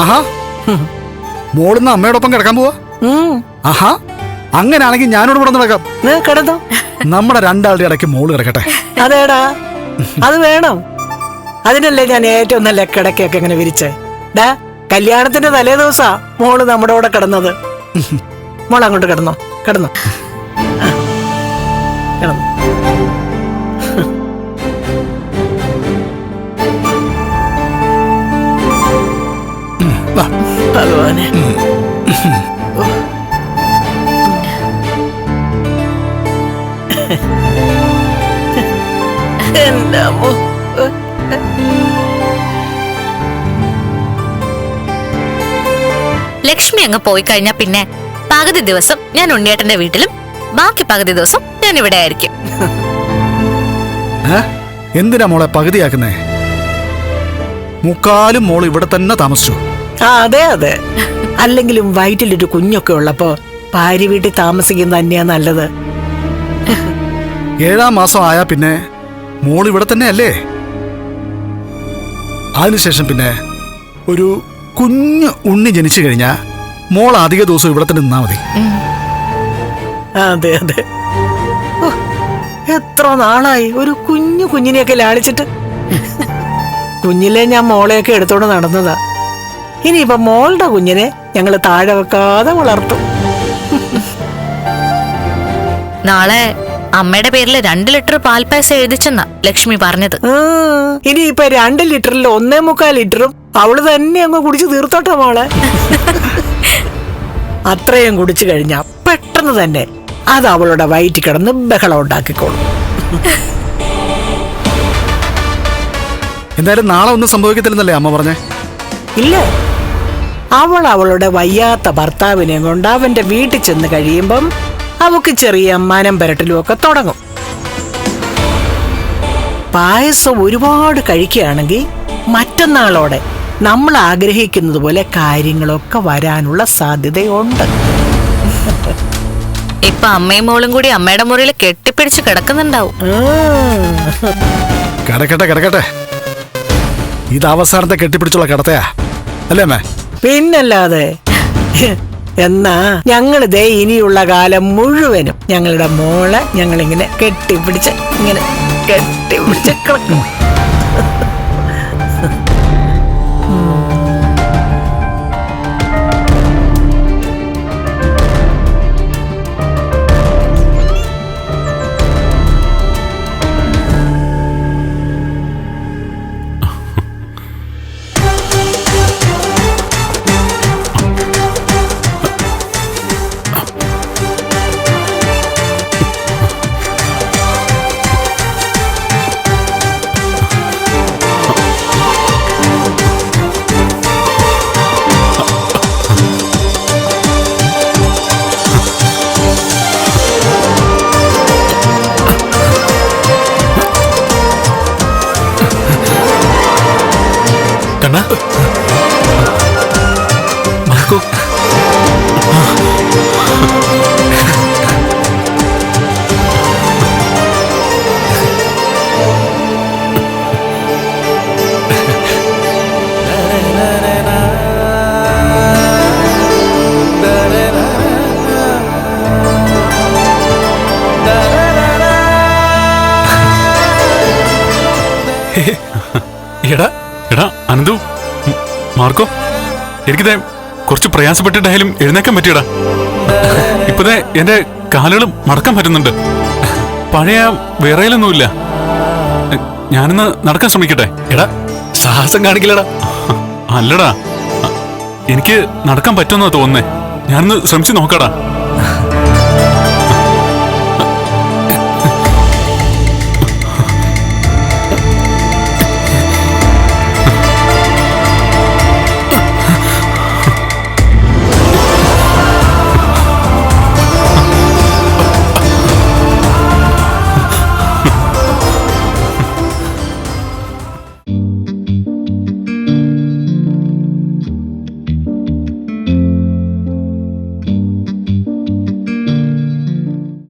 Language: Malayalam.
ആഹാ, മോളിന്ന് അമ്മയോടൊപ്പം കിടക്കാൻ പോവാ? ആഹാ, അങ്ങനെയാണെങ്കിൽ ഞാനോട് ഇവിടെ നടക്കാം. കിടന്നോ. നമ്മുടെ രണ്ടാളുടെ ഇടയ്ക്ക് മോള് കിടക്കട്ടെ. അതേടാ, അത് വേണം. അതിനല്ലേ ഞാൻ ഏറ്റവും നല്ല കിടക്കൊക്കെ ഇങ്ങനെ വിരിച്ചേ. ഡാ, കല്യാണത്തിന്റെ തലേ ദിവസാ മോള് നമ്മുടെ കൂടെ കിടന്നത്. മോൾ അങ്ങോട്ട് കിടന്നോ. കിടന്നോ, കിടന്നു. ഭഗവാനെ, എന്റെ അമ്മോ. ലക്ഷ്മി അങ്ങ് പോയി കഴിഞ്ഞാ പിന്നെ പകുതി ദിവസം ഞാൻ ഉണ്ണിയേട്ടന്റെ വീട്ടിലും ബാക്കി പകുതി ദിവസം ഞാൻ ഇവിടെ ആയിരിക്കും. എന്തിനാ മോളെ പകുതിയാക്കുന്നേ? മുക്കാലും മോള് ഇവിടെ തന്നെ താമസിച്ചു. അതെ അതെ, അല്ലെങ്കിലും വയറ്റിലൊരു കുഞ്ഞൊക്കെ ഉള്ളപ്പോ ഭാര്യ വീട്ടിൽ താമസിക്കുന്നത് തന്നെയാ നല്ലത്. 7-ാം മാസം ആയാ പിന്നെ മോള് ഇവിടെ തന്നെ അല്ലേ? അതിനുശേഷം പിന്നെ ഒരു കുഞ്ഞു ഉണ്ണി ജനിച്ചു കഴിഞ്ഞാ മോൾ അധിക ദിവസം ഇവിടെ തന്നെ നിന്നാ മതി. അതെ അതെ, എത്ര നാളായി ഒരു കുഞ്ഞിനെയൊക്കെ ലാളിച്ചിട്ട്. കുഞ്ഞിലെ ഞാൻ മോളെയൊക്കെ എടുത്തോണ്ട് നടന്നതാ. ഇനിയിപ്പൊ മോളുടെ കുഞ്ഞിനെ ഞങ്ങള് താഴെ വെക്കാതെ വളർത്തും. നാളെ അമ്മയുടെ പേരിൽ 2 ലിറ്റർ പാൽപ്പായസം എഴുതിച്ചെന്നാ ലക്ഷ്മി പറഞ്ഞത്. ഇനിയിപ്പൊ 2 ലിറ്ററിൽ 1.25 ലിറ്ററും അവള് തന്നെ അങ്ങ് കുടിച്ച് തീർത്തോട്ടെ മോളെ. അത്രയും കുടിച്ചു കഴിഞ്ഞാ പെട്ടെന്ന് തന്നെ അത് അവളുടെ വയറ്റിൽ കിടന്ന് ബഹളം ഉണ്ടാക്കിക്കോളും. എന്തായാലും നാളെ ഒന്നും സംഭവിക്കത്തില്ലെന്നല്ലേ അമ്മ പറഞ്ഞേ? ഇല്ല, അവളുടെ വയ്യാത്ത ഭർത്താവിനെ കൊണ്ട് അവന്റെ വീട്ടിൽ ചെന്ന് കഴിയുമ്പം അവക്ക് ചെറിയ മനം പെരട്ടലും ഒക്കെ തുടങ്ങും. പായസം ഒരുപാട് കഴിക്കുകയാണെങ്കിൽ മറ്റന്നാളോടെ നമ്മൾ ആഗ്രഹിക്കുന്നത് പോലെ കാര്യങ്ങളൊക്കെ വരാനുള്ള സാധ്യതയുണ്ട്. ഇപ്പൊ അമ്മയും മോളും കൂടി അമ്മയുടെ മുറിയിൽ കെട്ടിപ്പിടിച്ച് കിടക്കുന്നുണ്ടാവും. കിടക്കട്ടെ കിടക്കട്ടെ, ഇത് അവസാനത്തെ കെട്ടിപ്പിടിച്ചുള്ള കിടത്തയാ അല്ലേ അമ്മേ? പിന്നല്ലാതെ. എന്നാ ഞങ്ങൾ ദേ ഇനിയുള്ള കാലം മുഴുവനും ഞങ്ങളുടെ മോളെ ഞങ്ങളിങ്ങനെ കെട്ടിപ്പിടിച്ച് കിടക്കും. എടാ എടാ അനന്തു, മാർക്കോ, എനിക്കിതേ കുറച്ച് പ്രയാസപ്പെട്ടിട്ടായാലും എഴുന്നേക്കാൻ പറ്റിയടാ. ഇപ്പതേ എന്റെ കാലുകൾ മടക്കാൻ പറ്റുന്നുണ്ട്. പഴയ വിറയലൊന്നുമില്ല. ഞാനിന്ന് നടക്കാൻ ശ്രമിക്കട്ടെ. എടാ, സാഹസം കാണിക്കില്ലടാ. അല്ലടാ, എനിക്ക് നടക്കാൻ പറ്റുമെന്നാ തോന്നുന്നേ. ഞാനൊന്ന് ശ്രമിച്ചു നോക്കാടാ.